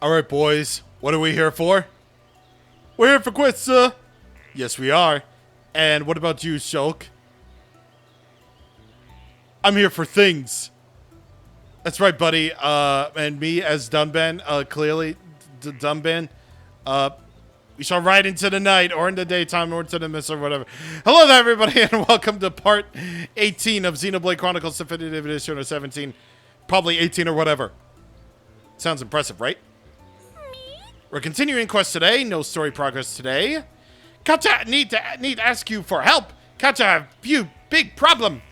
Alright, boys. What are we here for? We're here for quests, sir. Yes, we are. And what about you, Shulk? I'm here for things. That's right, buddy. And me as Dunban, clearly, Dunban, we shall ride into the night, or in the daytime, or into the mist, or whatever. Hello there, everybody, and welcome to part 18 of Xenoblade Chronicles Definitive Edition, or 17. Probably 18 or whatever. Sounds impressive, right? We're continuing quests today. No story progress today. Katja, need to ask you for help. Katja, have you big problem.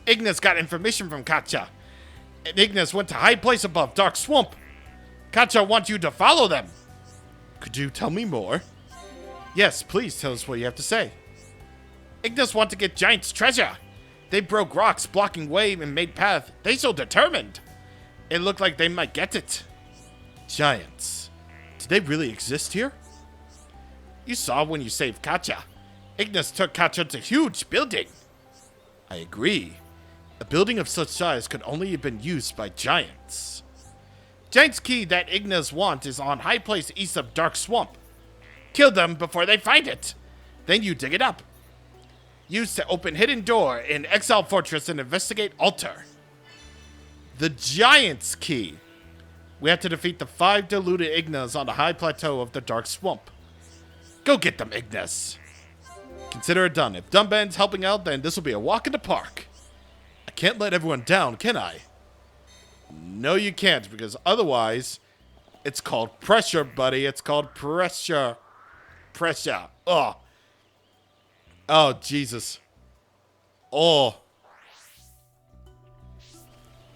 Ignis got information from Katja. And Ignis went to high place above Dark Swamp. Katja wants you to follow them. Could you tell me more? Yes, please tell us what you have to say. Ignis want to get Giant's treasure. They broke rocks blocking way and made path. They so determined. It looked like they might get it. Giants. Do they really exist here? You saw when you saved Katja. Ignis took Katja to a huge building. I agree. A building of such size could only have been used by giants. Giant's key that Ignis want is on high place east of Dark Swamp. Kill them before they find it. Then you dig it up. Use to open hidden door in Exile Fortress and investigate altar. The Giant's key. We have to defeat the 5 diluted Ignis on the high plateau of the Dark Swamp. Go get them, Ignis. Consider it done. If Dunban's helping out, then this will be a walk in the park. I can't let everyone down, can I? No, you can't, because otherwise, it's called pressure, buddy. It's called pressure. Pressure. Oh. Oh, Jesus. Oh.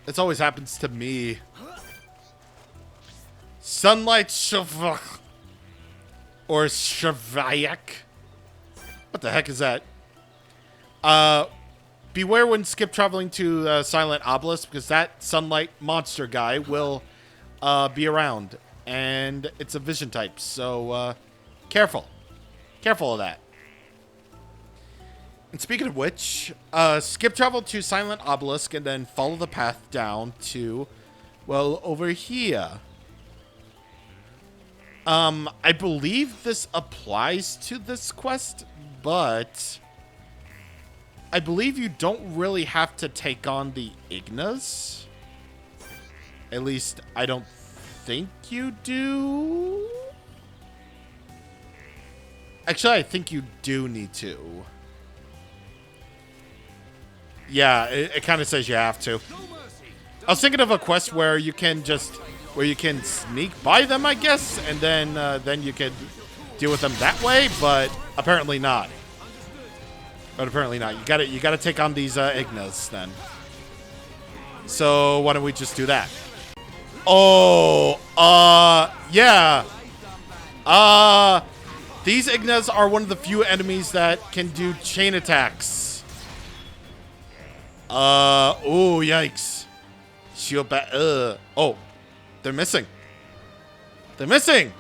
This always happens to me. Sunlight Shavak. Or Shavayak. What the heck is that? Beware when skip traveling to Silent Obelisk, because that sunlight monster guy will be around. And it's a vision type, so careful. Careful of that. And speaking of which, skip travel to Silent Obelisk and then follow the path down to, well, over here. I believe this applies to this quest, but I believe you don't really have to take on the Ignis. At least, I don't think you do. Actually, I think you do need to. Yeah, it kind of says you have to. I was thinking of a quest where you can just, where you can sneak by them, I guess, and then you can deal with them that way, but apparently not. But apparently not. You gotta take on these Ignis then. So why don't we just do that? Oh, yeah. These Ignis are one of the few enemies that can do chain attacks. Oh, yikes. Shield back. Oh, they're missing. They're missing.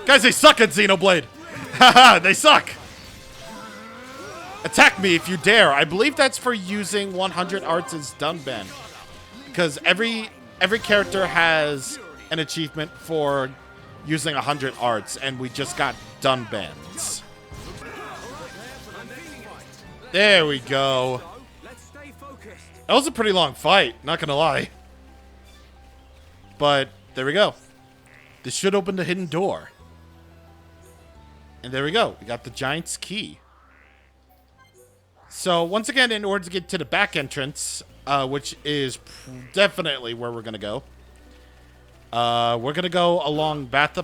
Guys, they suck at Xenoblade. Haha, they suck. Attack me if you dare. I believe that's for using 100 arts as Dunban. Because every character has an achievement for using 100 arts, and we just got Dunbans. There we go. That was a pretty long fight, not gonna lie. But there we go. This should open the hidden door. And there we go. We got the Giant's key. So once again, in order to get to the back entrance, which is definitely where we're gonna go, we're gonna go along Bath.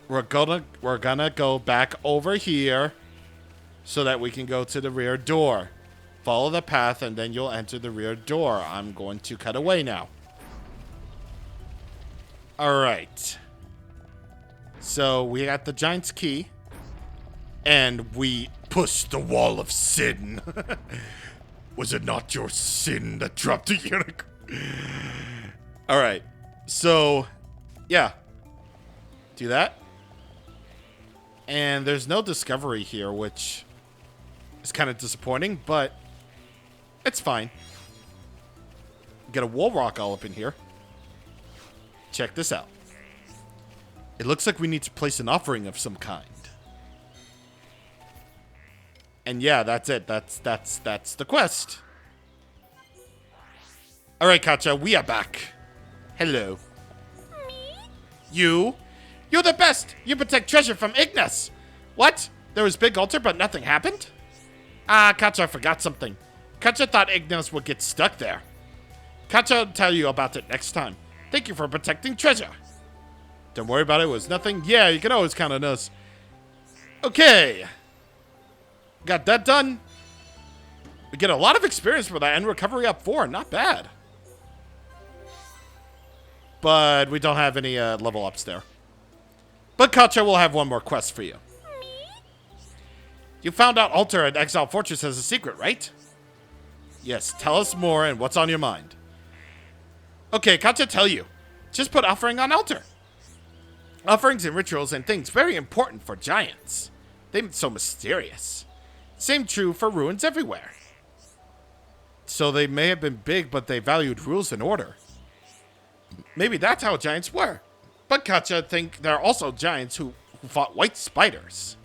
We're gonna go back over here so that we can go to the rear door. Follow the path, and then you'll enter the rear door. I'm going to cut away now. All right. So we got the Giant's key, and we pushed the wall of sin. Was it not your sin that dropped the unicorn? All right. So, yeah. Do that. And there's no discovery here, which is kind of disappointing, but it's fine. Get a wall rock all up in here. check this out. It looks like we need to place an offering of some kind. And yeah, that's it. That's the quest. All right, Katja, we are back. Hello. Me? You? You're the best. You protect treasure from Ignis. What? There was big altar, but nothing happened? Ah, Katja, I forgot something. Katja thought Ignis would get stuck there. Katja will tell you about it next time. Thank you for protecting treasure. Don't worry about it. It was nothing. Yeah, you can always count on us. Okay. Got that done. We get a lot of experience for that and recovery up 4. Not bad. But we don't have any level ups there. But Katja will have one more quest for you. Me? You found out Altar at Exile Fortress has a secret, right? Yes, tell us more and what's on your mind. Okay, Katja tell you. Just put offering on altar. Offerings and rituals and things very important for giants. They're so mysterious. Same true for ruins everywhere. So they may have been big, but they valued rules and order. Maybe that's how giants were. But Katja think there are also giants who fought white spiders.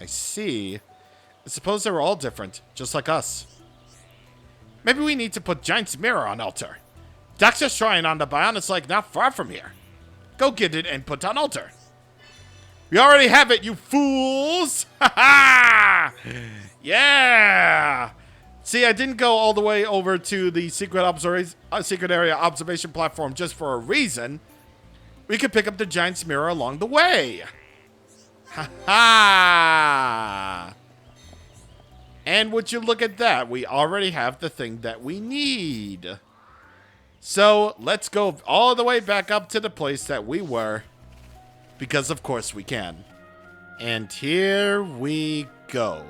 I see. I suppose they were all different, just like us. Maybe we need to put Giant's Mirror on altar. Daxa's shrine on the Bionis Lake not far from here. Go get it and put on altar. We already have it, you fools! Ha ha! Yeah! See, I didn't go all the way over to the secret area observation platform just for a reason. We could pick up the Giant's Mirror along the way. Ha ha! And would you look at that? We already have the thing that we need. So let's go all the way back up to the place that we were. Because of course we can. And here we go.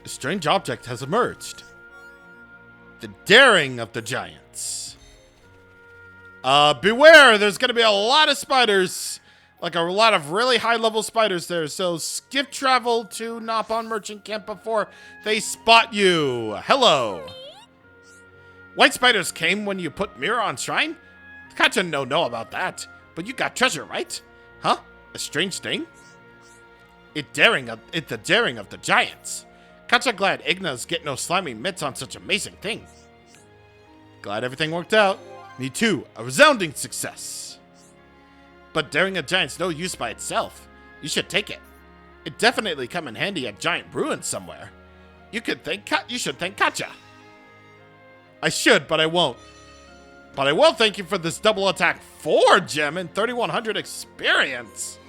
A strange object has emerged. The daring of the giants. Beware, there's going to be a lot of spiders. Like a lot of really high-level spiders there. So skip travel to Nopon Merchant Camp before they spot you. Hello. White spiders came when you put Mirror on Shrine? Katja no know about that. But you got treasure, right? Huh? A strange thing? It's the daring of the giants. Katja glad Igna's get no slimy mitts on such amazing thing. Glad everything worked out. Me too. A resounding success. But daring a giant's no use by itself. You should take it. It definitely come in handy at giant ruins somewhere. You should thank Katja. I should, but I won't. But I will thank you for this double attack 4 gem and 3100 experience.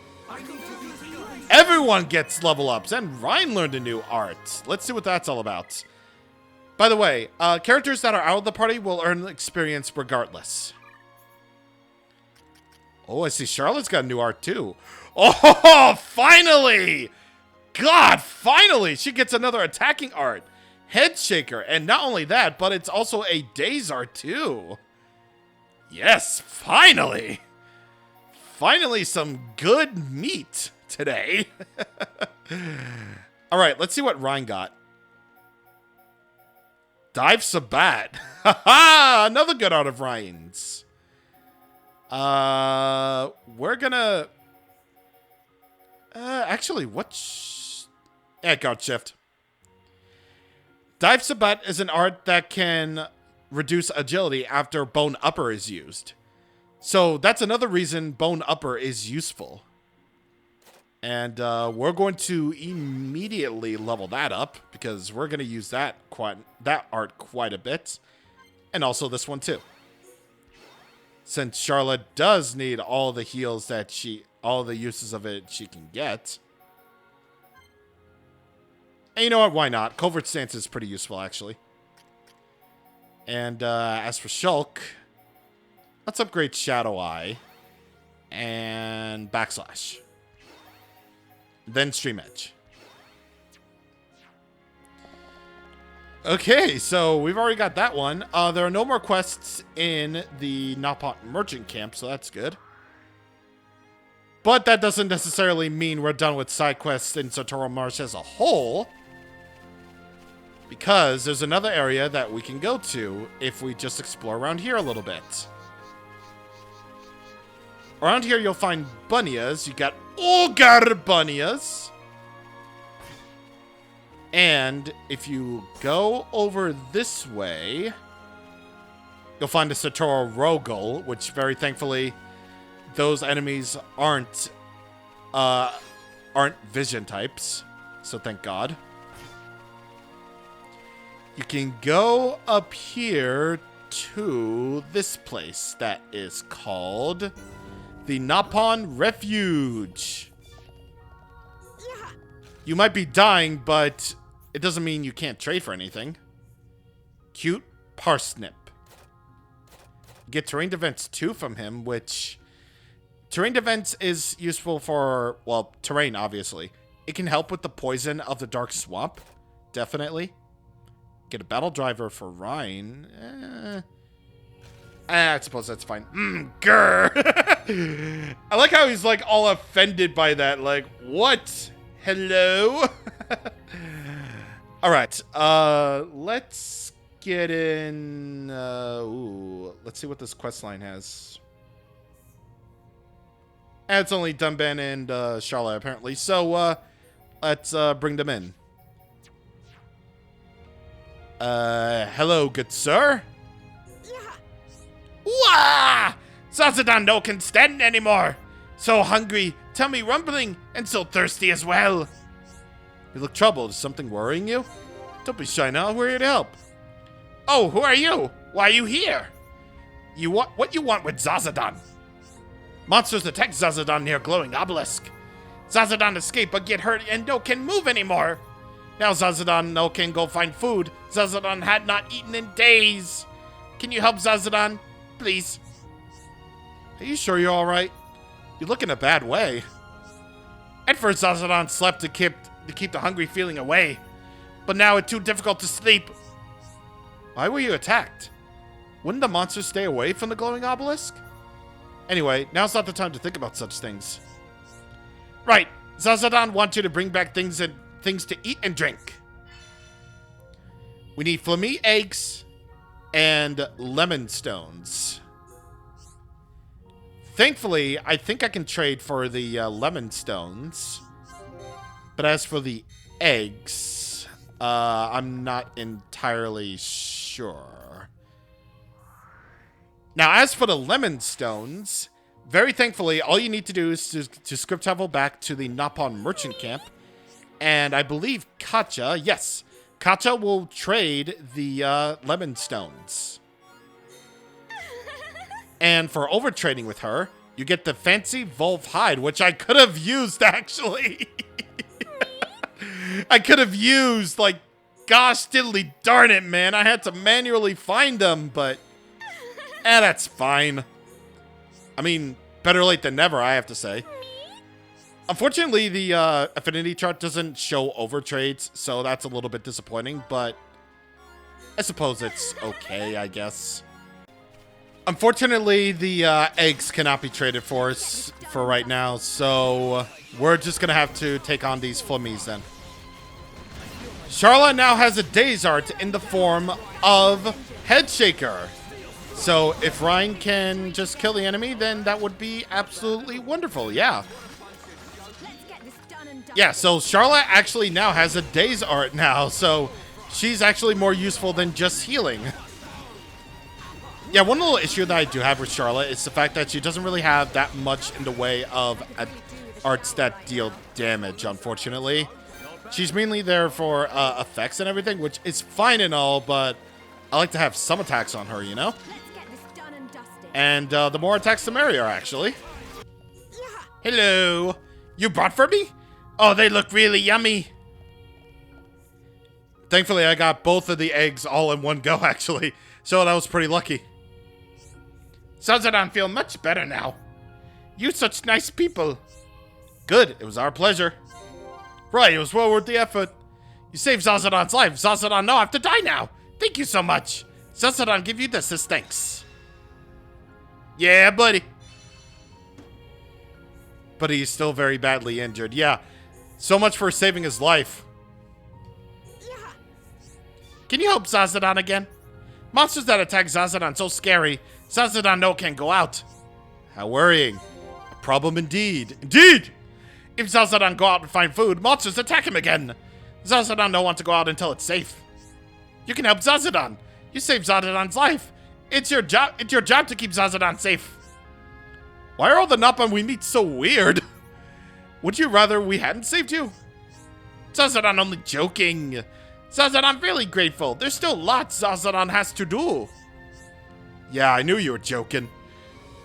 Everyone gets level ups, and Ryan learned a new art. Let's see what that's all about. By the way, characters that are out of the party will earn experience regardless. Oh, I see Charlotte's got a new art too. Oh, finally! God, finally! She gets another attacking art. Head shaker, and not only that, but it's also a daze art too. Yes, finally! Finally some good meat today. Alright, let's see what Ryan got. Dive Sabat. Haha! Another good art of Ryan's. We're gonna... actually, yeah, guard shift. Dive Sabat is an art that can reduce agility after Bone Upper is used. So that's another reason Bone Upper is useful. And we're going to immediately level that up because we're going to use that art quite a bit. And also this one too. Since Charlotte does need all the heals that all the uses of it she can get. And you know what? Why not? Covert Stance is pretty useful, actually. And as for Shulk, let's upgrade Shadow Eye and Backslash. Then Stream Edge. Okay, so we've already got that one. There are no more quests in the Nopon Merchant Camp, so that's good. But that doesn't necessarily mean we're done with side quests in Satoru Marsh as a whole. Because there's another area that we can go to if we just explore around here a little bit. Around here, you'll find bunnias. You got ogre bunnias. And if you go over this way, you'll find a Satoru Rogel, which very thankfully, those enemies aren't vision types. So thank God. You can go up here to this place that is called the Napon Refuge. You might be dying, but it doesn't mean you can't trade for anything. Cute Parsnip. You get Terrain Defense 2 from him, which... Terrain Defense is useful for, well, terrain, obviously. It can help with the poison of the Dark Swamp. Definitely. Get a Battle Driver for Ryan. I suppose that's fine. Grr. I like how he's, like, all offended by that. Like, what? Hello? Alright, let's get in, let's see what this quest line has. And it's only Dunban and, Charlotte, apparently, so, let's, bring them in. Hello, good sir? Wah! Zazadan no can stand anymore! So hungry, tummy rumbling, and so thirsty as well. You look troubled. Is something worrying you? Don't be shy now. We're here to help. Oh, who are you? Why are you here? You want what you want with Zazadan? Monsters attack Zazadan near glowing obelisk. Zazadan escaped but get hurt and no can move anymore. Now Zazadan no can go find food. Zazadan had not eaten in days. Can you help Zazadan? Please. Are you sure you're alright? You look in a bad way. At first Zazadan slept to keep the hungry feeling away. But now it's too difficult to sleep. Why were you attacked? Wouldn't the monsters stay away from the glowing obelisk? Anyway, now's not the time to think about such things. Right, Zazadan wants you to bring back things to eat and drink. We need flami eggs and lemon stones. Thankfully, I think I can trade for the lemon stones. But as for the eggs, I'm not entirely sure. Now, as for the lemon stones, very thankfully, all you need to do is to script travel back to the Napon merchant camp. And I believe Katja, yes, Katja will trade the lemon stones. And for overtrading with her, you get the fancy Volv hide, which I could have used, actually. I could have used, like, gosh diddly darn it, man. I had to manually find them, but... that's fine. I mean, better late than never, I have to say. Unfortunately, the affinity chart doesn't show overtrades, so that's a little bit disappointing, but... I suppose it's okay, I guess. Unfortunately, the eggs cannot be traded for us for right now, so we're just gonna have to take on these flummies then. Charla now has a Days Art in the form of Headshaker. So if Ryan can just kill the enemy, then that would be absolutely wonderful, yeah. Yeah, so Charla actually now has a Days Art now, so she's actually more useful than just healing. Yeah, one little issue that I do have with Charlotte is the fact that she doesn't really have that much in the way of arts that deal damage, unfortunately. She's mainly there for effects and everything, which is fine and all, but I like to have some attacks on her, you know? And the more attacks, the merrier, actually. Hello. You brought for me? Oh, they look really yummy. Thankfully, I got both of the eggs all in one go, actually. So that was pretty lucky. Zazadan feel much better now. You such nice people. Good, it was our pleasure. Right, it was well worth the effort. You saved Zazadan's life. Zazadan no have to die now. Thank you so much. Zazadan give you this as thanks. Yeah, buddy. But he's still very badly injured. Yeah, so much for saving his life. Can you help Zazadan again? Monsters that attack Zazadan so scary. Zazadan no can go out. How worrying. problem indeed. Indeed! If Zazadan go out and find food, monsters attack him again. Zazadan don't want to go out until it's safe. You can help Zazadan. You saved Zazadan's life. It's your job to keep Zazadan safe. Why are all the Nappan we meet so weird? Would you rather we hadn't saved you? Zazadan only joking. Zazadan really grateful. There's still lots Zazadan has to do. Yeah, I knew you were joking.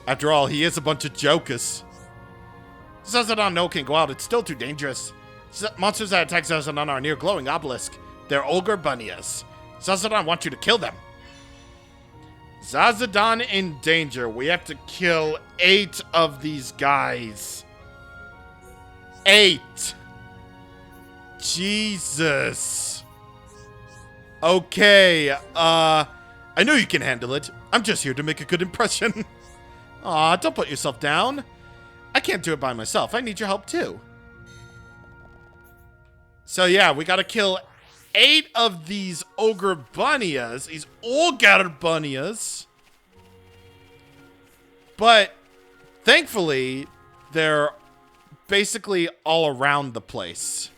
After all, he is a bunch of jokers. Zazadan no can go out. It's still too dangerous. Monsters that attack Zazadan are near glowing obelisk. They're ogre bunnias. Zazadan wants you to kill them. Zazadan in danger. We have to kill 8 of these guys. 8. Jesus. Okay, I know you can handle it. I'm just here to make a good impression. Aw, don't put yourself down. I can't do it by myself. I need your help too. So yeah, we gotta kill 8 of these ogre bunnias. These ogre bunnias. But thankfully, they're basically all around the place.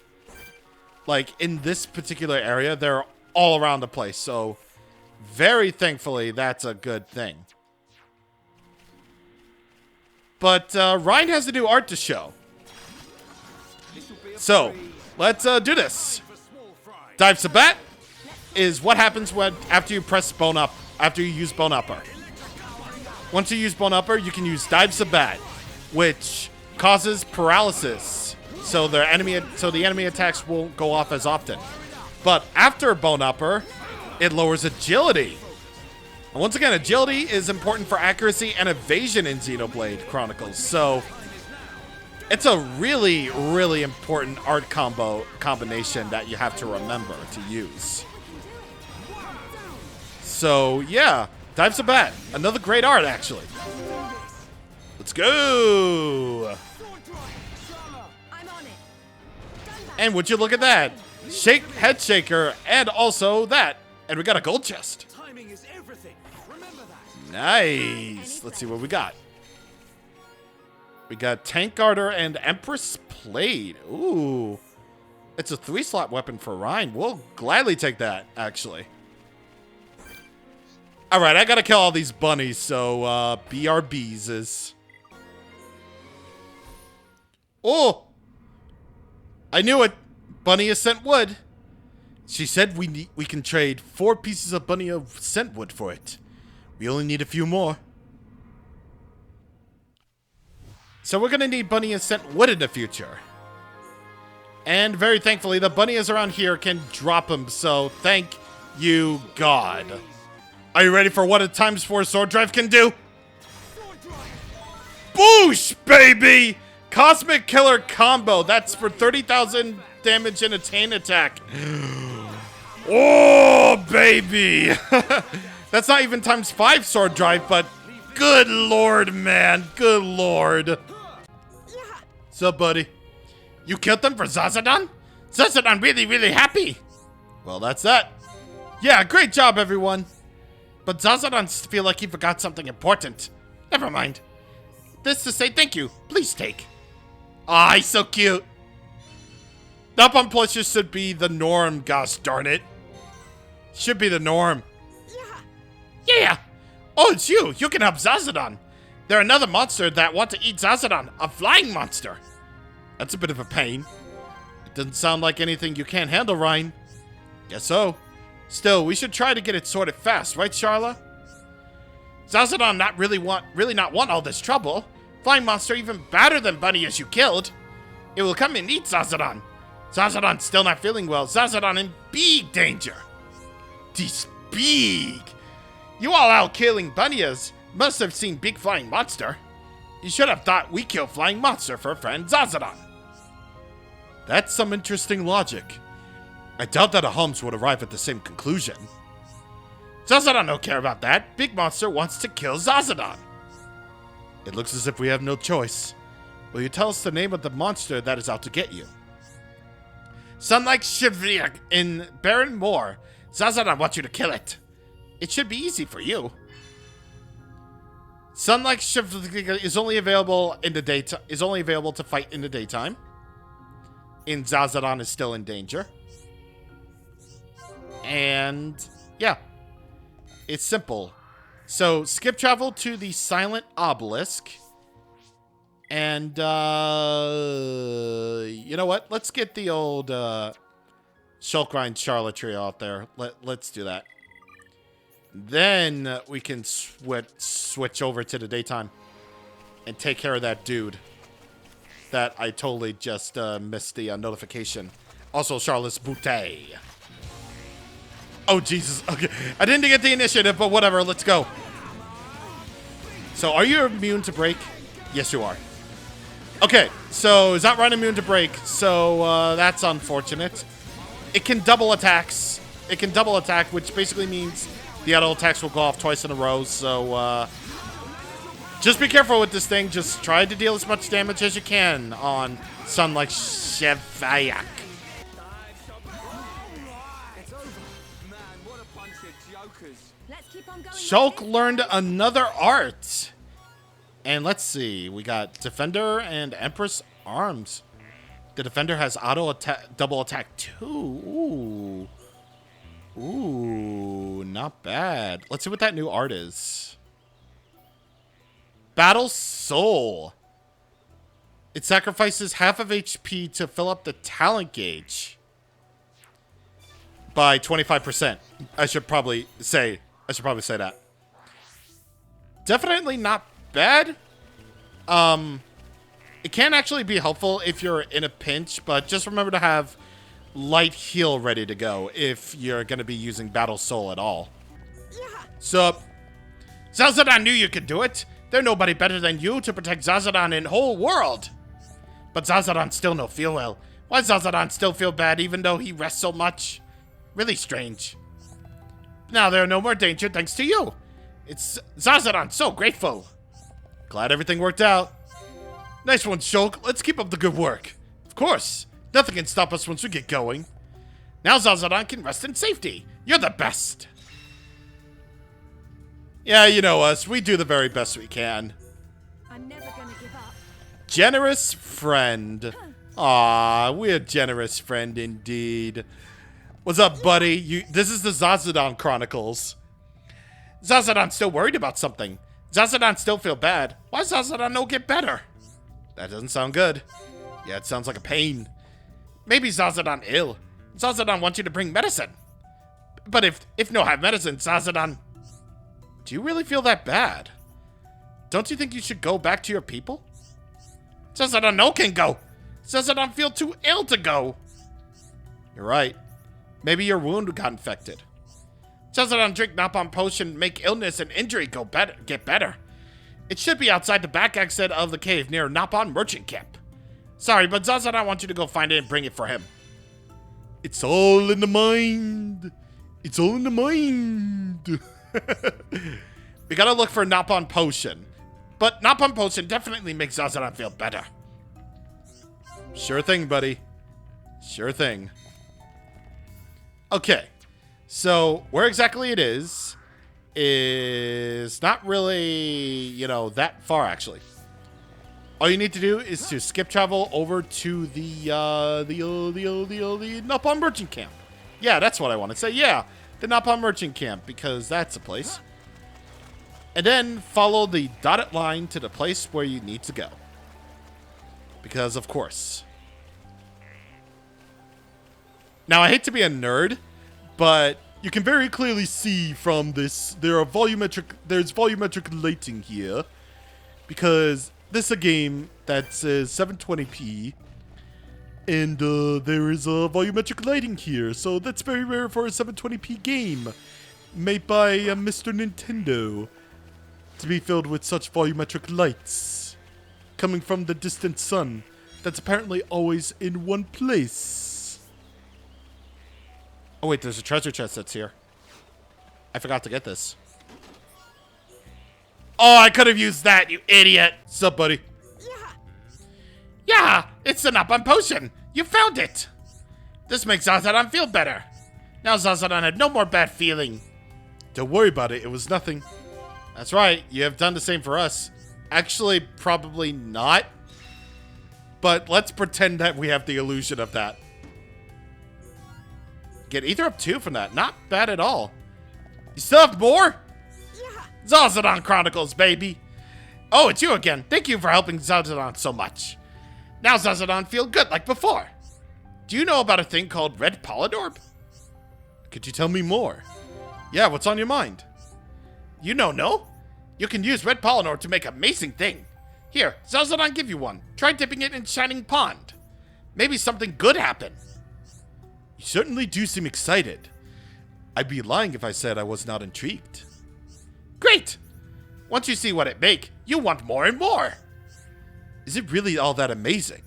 Like, in this particular area, they're all around the place. So, very thankfully, that's a good thing. But Ryan has to do art to show. So, let's do this. Dive Sabat is what happens after you press bone up, after you use bone upper. Once you use bone upper, you can use Dive Sabat, which causes paralysis. So the enemy attacks won't go off as often. But after bone upper, it lowers agility. And once again, agility is important for accuracy and evasion in Xenoblade Chronicles. So it's a really, really important art combination that you have to remember to use. So yeah, Dive Sabat, another great art actually. Let's go. And would you look at that? Head shaker, and also that. And we got a gold chest. Timing is everything. Remember that. Nice. Let's see what we got. We got Tank Garter and Empress Blade. Ooh. It's a 3-slot weapon for Ryan. We'll gladly take that, actually. Alright, I gotta kill all these bunnies, so BRBs is... Oh! I knew it. Bunny has sent wood. She said we can trade 4 pieces of bunny of scent wood for it. We only need a few more. So we're gonna need bunny and scent wood in the future. And very thankfully, the bunnies around here can drop them. So thank you, God. Are you ready for what a ×4 sword drive can do? Boosh, baby! Cosmic Killer Combo. That's for 30,000 damage and a Tane attack. Oh, baby. That's not even ×5 sword drive, but good lord, man. Good lord. So, buddy, you killed them for Zazadan? Zazadan really, really happy. Well, that's that. Yeah, great job, everyone. But Zazadan feel like he forgot something important. Never mind. This to say thank you. Please take. Ah, he's so cute. Nappan plushes should be the norm, gosh darn it. Should be the norm. Yeah. Oh, it's you. You can help Zazadan. There's another monster that want to eat Zazadan. A flying monster. That's a bit of a pain. It doesn't sound like anything you can't handle, Ryan. Guess so. Still, we should try to get it sorted fast, right, Charla? Zazadan really not want all this trouble. Flying monster even badder than Bunny as you killed. It will come and eat Zazadan. Zazadan's still not feeling well. Zazadan in big danger. This big. You all out killing bunnies must have seen big flying monster. You should have thought we killed flying monster for friend Zazadan. That's some interesting logic. I doubt that Ahums would arrive at the same conclusion. Zazadan don't care about that. Big monster wants to kill Zazadan. It looks as if we have no choice. Will you tell us the name of the monster that is out to get you? Sunlight Shivriak in Baron Moor. Zazadan wants you to kill it. It should be easy for you. Sunlight Shift is only available in the daytime. Is only available to fight in the daytime. And Zazadan is still in danger. And yeah, it's simple. So skip travel to the Silent Obelisk. And you know what? Let's get the old Shulk Grind Charlatry out there. Let's do that. Then we can switch over to the daytime and take care of that dude that I totally just missed the notification. Also, Charlotte's Boutte. Oh, Jesus. Okay. I didn't get the initiative, but whatever. Let's go. So, are you immune to break? Yes, you are. Okay. So, Zotrine immune to break. So, that's unfortunate. It can double attacks. It can double attack, which basically means the auto attacks will go off twice in a row. So, just be careful with this thing. Just try to deal as much damage as you can on Sunlight Shevayak. Shulk learned another art. And let's see. We got Defender and Empress Arms. The Defender has auto attack, double attack too. Ooh, not bad. Let's see what that new art is. Battle Soul. It sacrifices half of HP to fill up the talent gauge by 25%. I should probably say that. Definitely not bad. It can actually be helpful if you're in a pinch, but just remember to have light heal ready to go if you're going to be using Battle Soul at all. So, Zazadan knew you could do it. There's nobody better than you to protect Zazadan in whole world. But Zazadan still no feel well. Why Zazadan still feel bad even though he rests so much? Really strange. Now there are no more danger thanks to you. It's Zazadan so grateful. Glad everything worked out. Nice one, Shulk. Let's keep up the good work. Of course. Nothing can stop us once we get going. Now Zazadan can rest in safety. You're the best. Yeah, you know us. We do the very best we can. I'm never gonna give up. Generous friend. Aw, we're a generous friend indeed. What's up, buddy? This is the Zazadan Chronicles. Zazadan still worried about something. Zazadan still feel bad. Why Zazadan no get better? That doesn't sound good. Yeah, it sounds like a pain. Maybe Zazadan ill. Zazadan wants you to bring medicine. But if no have medicine, Zazadan... Do you really feel that bad? Don't you think you should go back to your people? Zazadan no can go. Zazadan feel too ill to go. You're right. Maybe your wound got infected. Zazadan drink Napalm potion, make illness and injury get better. It should be outside the back exit of the cave near Napalm merchant camp. Sorry, but Zazadan wants you to go find it and bring it for him. It's all in the mind. It's all in the mind. We gotta look for Napalm potion. But Napalm potion definitely makes Zazadan feel better. Sure thing, buddy. Sure thing. Okay. So, where exactly it is not really, that far, actually. All you need to do is to skip travel over to the Napalm merchant camp. Yeah, that's what I want to say. Yeah, the Napalm merchant camp, because that's a place. And then follow the dotted line to the place where you need to go. Because, of course. Now, I hate to be a nerd, but you can very clearly see from this, there's volumetric lighting here. Because this is a game that's 720p. And there is a volumetric lighting here. So that's very rare for a 720p game. Made by Mr. Nintendo. To be filled with such volumetric lights. Coming from the distant sun. That's apparently always in one place. Oh wait, there's a treasure chest that's here. I forgot to get this. Oh, I could have used that, you idiot. Sup, buddy? Yeah, it's the Napalm potion. You found it. This makes Zazadan feel better. Now Zazadan had no more bad feeling. Don't worry about it. It was nothing. That's right. You have done the same for us. Actually, probably not. But let's pretend that we have the illusion of that. Get Ether up 2 from that. Not bad at all. You still have more? Xenoblade Chronicles, baby. Oh, it's you again. Thank you for helping Xenoblade so much. Now Xenoblade feel good like before. Do you know about a thing called Red Polydorb? Could you tell me more? Yeah, what's on your mind? You know, no? You can use Red Polydorb to make amazing thing. Here, Xenoblade give you one. Try dipping it in Shining Pond. Maybe something good happen. You certainly do seem excited. I'd be lying if I said I was not intrigued. Great! Once you see what it make, you'll want more and more. Is it really all that amazing?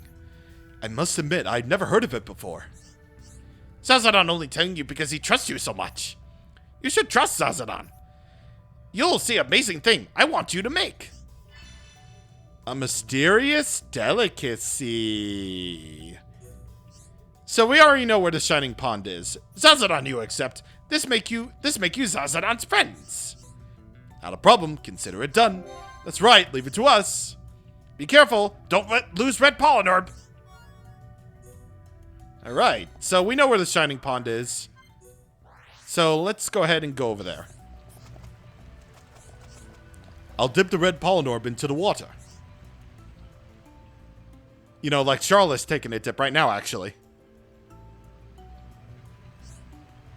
I must admit, I'd never heard of it before. Zazadon only telling you because he trusts you so much. You should trust Zazadon. You'll see amazing thing I want you to make. A mysterious delicacy. So we already know where the Shining Pond is. Zazadon you accept. This make you Zazadon's friends. Not a problem, consider it done. That's right, leave it to us. Be careful, don't lose Red Polydorb. Alright, so we know where the Shining Pond is. So let's go ahead and go over there. I'll dip the Red Polydorb into the water. You know, like Charlotte's taking a dip right now, actually.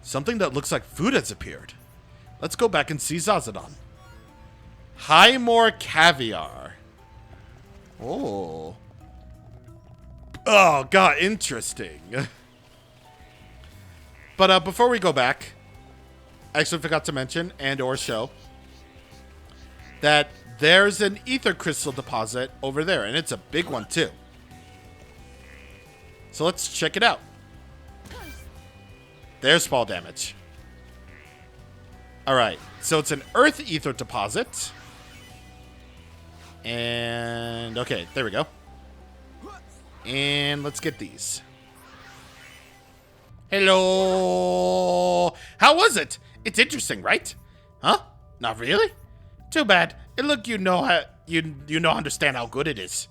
Something that looks like food has appeared. Let's go back and see Zazadon. High more caviar. Oh. Oh, God, interesting. But before we go back, I actually forgot to mention and or show that there's an ether crystal deposit over there, and it's a big one too. So let's check it out. There's fall damage. Alright, so it's an earth ether deposit. And, okay, there we go. And let's get these. Hello! How was it? It's interesting, right? Huh? Not really? Too bad. It look you know how, you know understand how good it is.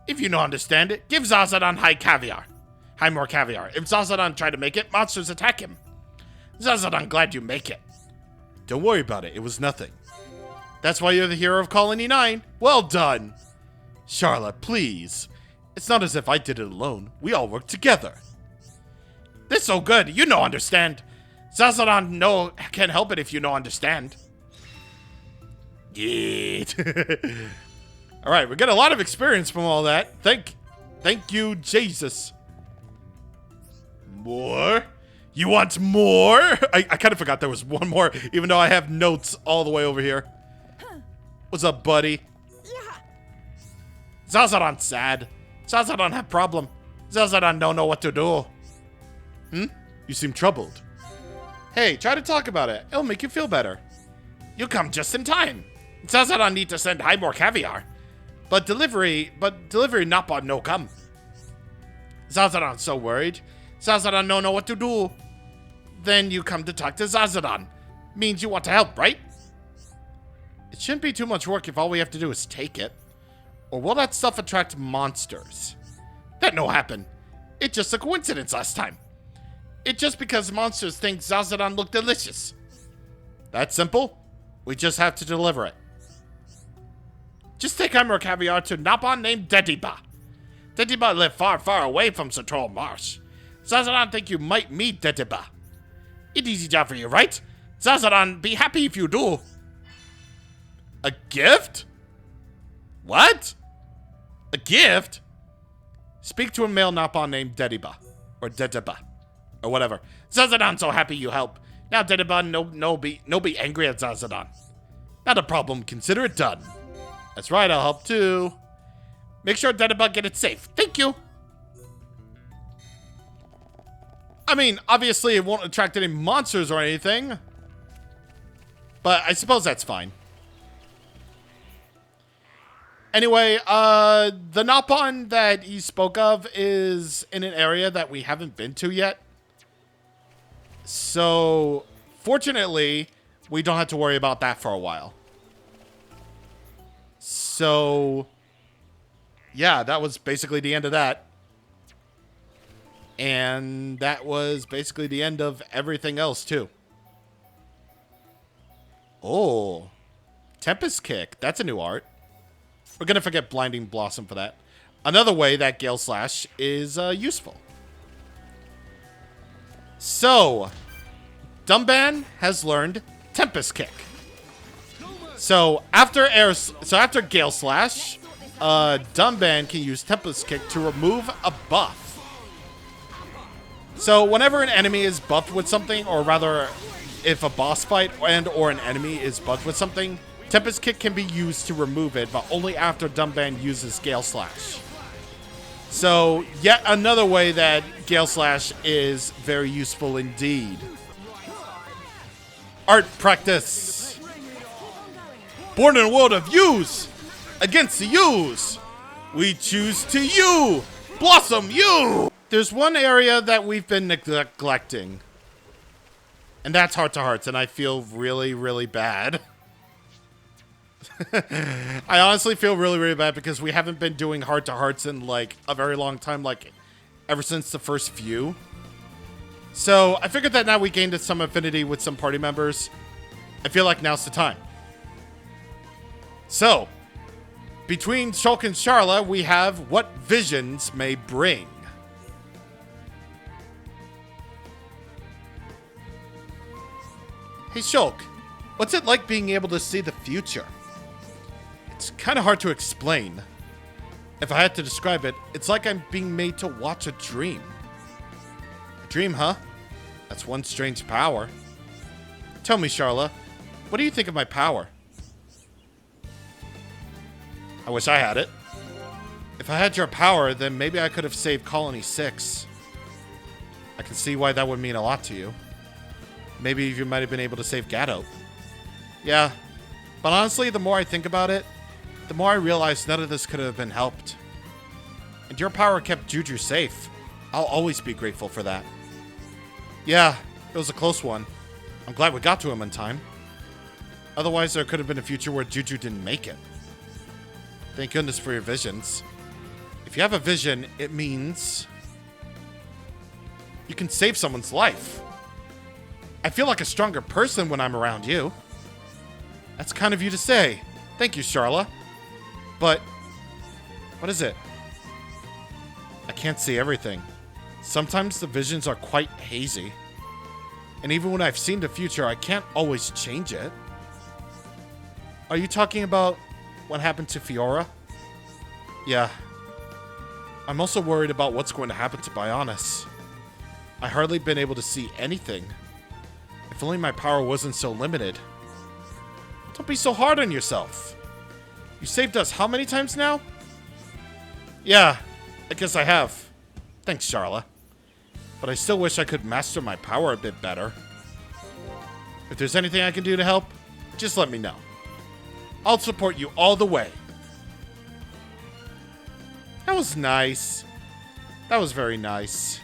If you know understand it, give Zazadon high caviar. High more caviar. If Zazadon try to make it, monsters attack him. Zazadon glad you make it. Don't worry about it. It was nothing. That's why you're the hero of Colony 9. Well done. Charlotte, please. It's not as if I did it alone. We all worked together. This so good. You know understand. Zazadon no can't help it if you know understand. Yeet. Alright, we get a lot of experience from all that. Thank you, Jesus. More? You want more? I kind of forgot there was one more, even though I have notes all the way over here. What's up, buddy? Zazadon sad. Zazadon have problem. Zazadon don't know what to do. You seem troubled. Hey, try to talk about it. It'll make you feel better. You come just in time. Zazadon need to send high more caviar. But delivery not but no come. Zazadon so worried. Zazadon don't know what to do. Then you come to talk to Zazadon. Means you want to help, right? It shouldn't be too much work if all we have to do is take it. Or will that stuff attract monsters? That no happen. It's just a coincidence last time. It's just because monsters think Zazadon look delicious. That simple. We just have to deliver it. Just take Hammer Caviar to Napon named Dediba. Dediba live far, far away from Central Marsh. Zazadon think you might meet Dediba. It's easy job for you, right? Zazadon be happy if you do. A gift? What? A gift? Speak to a male Napon named Dediba. Or Dediba. Or whatever. Zazadon so happy you help. Now Dediba no be angry at Zazadon. Not a problem, consider it done. That's right, I'll help too. Make sure Dediba get it safe. Thank you. I mean, obviously it won't attract any monsters or anything. But I suppose that's fine. Anyway, the Napon that he spoke of is in an area that we haven't been to yet. So, fortunately, we don't have to worry about that for a while. So, yeah, that was basically the end of that. And that was basically the end of everything else, too. Oh, Tempest Kick. That's a new art. We're going to forget Blinding Blossom for that. Another way that Gale Slash is useful. So, Dumban has learned Tempest Kick. So after Gale Slash, Dumban can use Tempest Kick to remove a buff. So whenever an enemy is buffed with something, or rather, if a boss fight or an enemy is buffed with something, Tempest Kick can be used to remove it, but only after Dumban uses Gale Slash. So, yet another way that Gale Slash is very useful indeed. Art practice. Born in a world of yous against the yous. We choose to you. Blossom you. There's one area that we've been neglecting. And that's Heart to Hearts, and I feel really, really bad. I honestly feel really, really bad because we haven't been doing Heart to Hearts in like a very long time, like ever since the first few. So I figured that now we gained some affinity with some party members. I feel like now's the time. So, between Shulk and Sharla, we have What Visions May Bring. Hey Shulk, what's it like being able to see the future? It's kind of hard to explain. If I had to describe it, it's like I'm being made to watch a dream. A dream, huh? That's one strange power. Tell me, Sharla, what do you think of my power? I wish I had it. If I had your power, then maybe I could have saved Colony 6. I can see why that would mean a lot to you. Maybe you might have been able to save Gato. Yeah, but honestly, the more I think about it, the more I realize none of this could have been helped. And your power kept Juju safe. I'll always be grateful for that. Yeah, it was a close one. I'm glad we got to him in time. Otherwise, there could have been a future where Juju didn't make it. Thank goodness for your visions. If you have a vision, it means you can save someone's life. I feel like a stronger person when I'm around you. That's kind of you to say. Thank you, Sharla. But what is it? I can't see everything. Sometimes the visions are quite hazy. And even when I've seen the future, I can't always change it. Are you talking about what happened to Fiora? Yeah. I'm also worried about what's going to happen to Bionis. I hardly been able to see anything. If only my power wasn't so limited. Don't be so hard on yourself. You saved us how many times now? Yeah, I guess I have. Thanks, Sharla. But I still wish I could master my power a bit better. If there's anything I can do to help, just let me know. I'll support you all the way. That was nice. That was very nice.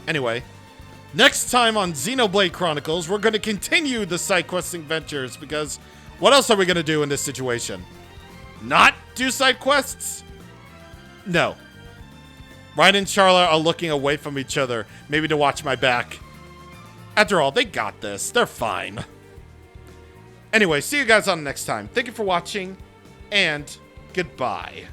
Anyway, next time on Xenoblade Chronicles, we're going to continue the side questing ventures because what else are we going to do in this situation? Not do side quests? No. Ryan and Sharla are looking away from each other, maybe to watch my back. After all, they got this. They're fine. Anyway, see you guys on the next time. Thank you for watching, and goodbye.